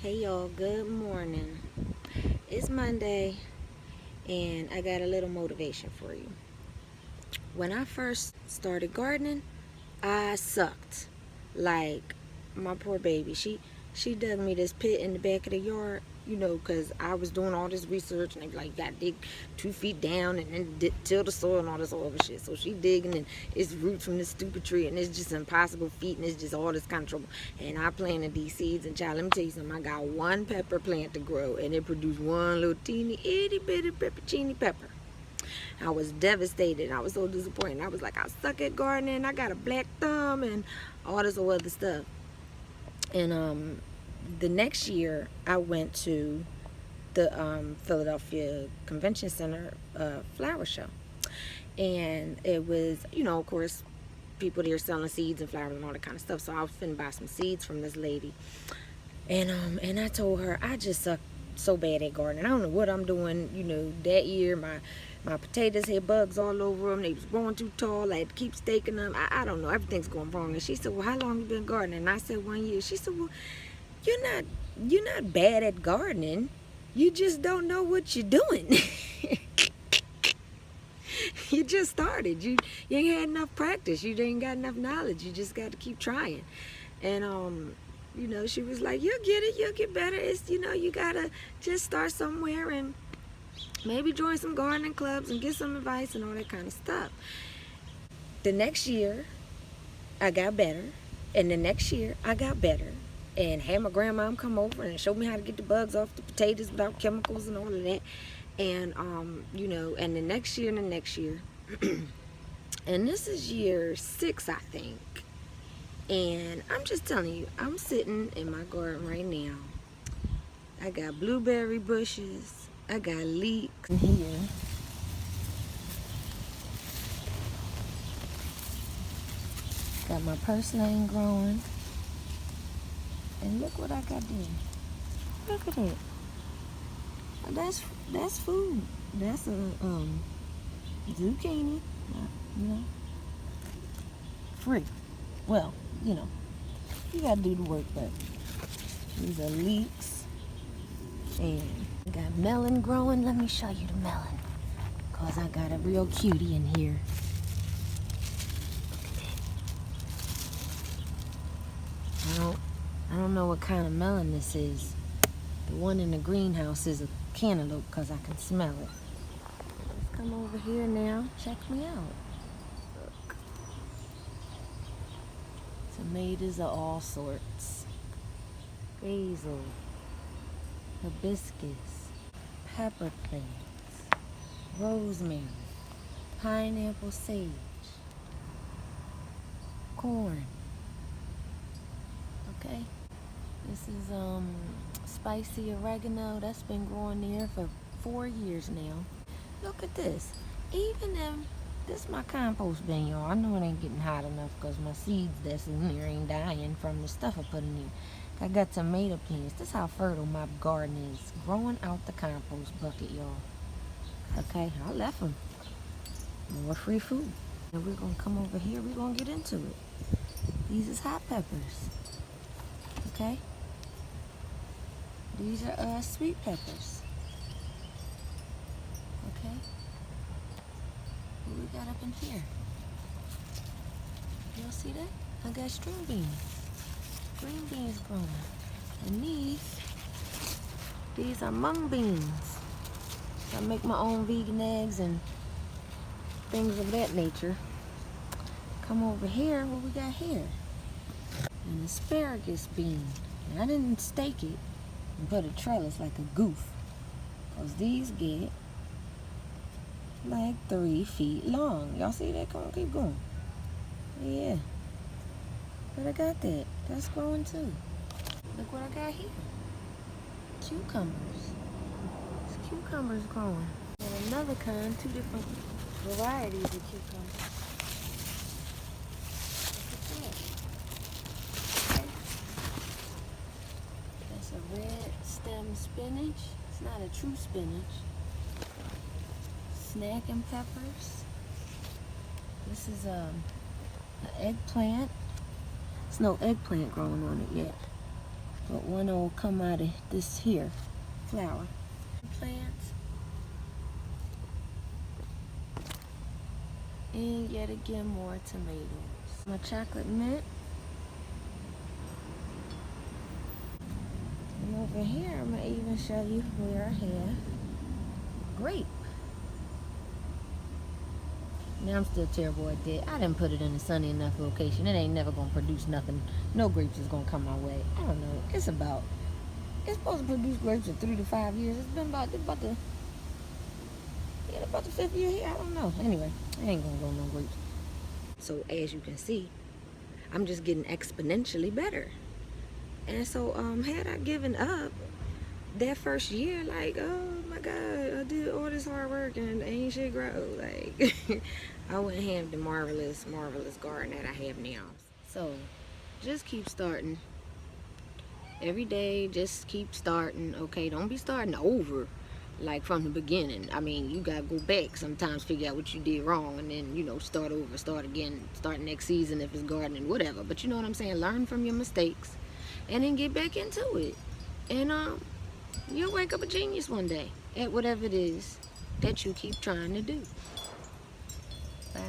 Hey y'all, good morning. It's Monday and I got a little motivation for you. When I first started gardening, I sucked. Like my poor baby, she dug me this pit in the back of the yard, because I was doing all this research and they like, you gotta dig 2 feet down and then till the soil and all this other shit. So she digging and it's roots from this stupid tree and it's just impossible feet and it's just all this kind of trouble. And I planted these seeds and child, let me tell you something. I got one pepper plant to grow and it produced one little teeny itty bitty peppercini pepper. I was devastated. I was so disappointed. I was like, I suck at gardening. I got a black thumb and all this other stuff. And the next year, I went to the Philadelphia Convention Center flower show. And it was, of course, people there selling seeds and flowers and all that kind of stuff. So I was finna buy some seeds from this lady. And I told her, I just suck so bad at gardening. I don't know what I'm doing. That year my potatoes had bugs all over them. They was growing too tall. I had to keep staking them. I don't know. Everything's going wrong. And she said, well, how long you been gardening? And I said, 1 year. She said, well, you're not bad at gardening. You just don't know what you're doing. You just started. You ain't had enough practice. You ain't got enough knowledge. You just got to keep trying. And she was like, you'll get it, you'll get better. It's, you gotta just start somewhere and maybe join some gardening clubs and get some advice and all that kind of stuff. The next year, I got better. And the next year, I got better. And had my grandma come over and show me how to get the bugs off the potatoes without chemicals and all of that. And, and the next year and the next year. And this is year 6, I think. And I'm just telling you, I'm sitting in my garden right now. I got blueberry bushes. I got leeks in here. Got my purslane growing. And look what I got there. Look at that. That's food. That's a zucchini. Free. Well, you gotta do the work, but these are leeks. And I got melon growing. Let me show you the melon. Cause I got a real cutie in here. I don't know what kind of melon this is. The one in the greenhouse is a cantaloupe because I can smell it. Let's come over here now. Check me out. Look. Tomatoes of all sorts. Basil. Hibiscus. Pepper plants. Rosemary. Pineapple sage. Corn. Okay. This is spicy oregano. That's been growing there for 4 years now. Look at this. Even if this is my compost bin, y'all. I know it ain't getting hot enough because my seeds that's in there ain't dying from the stuff I put in there. I got tomato plants. This is how fertile my garden is. Growing out the compost bucket, y'all. Okay, I left them. More free food. And we're going to come over here. We're going to get into it. These is hot peppers. Okay? These are sweet peppers. Okay? What we got up in here? Y'all see that? I got string beans. Green beans growing. And these are mung beans. I make my own vegan eggs and things of that nature. Come over here, what we got here? An asparagus bean. And I didn't stake it and put a trellis like a goof. Because these get like 3 feet long. Y'all see that? Come on, keep going. Yeah. But I got that. That's growing too. Look what I got here. Cucumbers. There's cucumbers growing. And another kind, 2 different varieties of cucumbers. Look at that. Okay. That's a red stem spinach. It's not a true spinach. Snacking peppers. This is an eggplant. There's no eggplant growing on it yet. But one will come out of this here flower. Plants. And yet again more tomatoes. My chocolate mint. And over here I'm going to even show you where I have grape. Now I'm still terrible at that. I didn't put it in a sunny enough location. It ain't never gonna produce nothing. No grapes is gonna come my way. I don't know. It's supposed to produce grapes in 3 to 5 years. It's been about the 5th year here. I don't know. Anyway, I ain't gonna grow no grapes. So as you can see, I'm just getting exponentially better. And so had I given up that first year, like, oh my God, I did all this hard work and ain't shit grow. Like, I wouldn't have the marvelous garden that I have now. So, just keep starting. Every day, just keep starting, okay? Don't be starting over, like, from the beginning. I mean, you gotta go back sometimes, figure out what you did wrong, and then, you know, start over, start again, start next season if it's gardening, whatever. But you know what I'm saying? Learn from your mistakes, and then get back into it. And, you'll wake up a genius one day at whatever it is that you keep trying to do. Bye.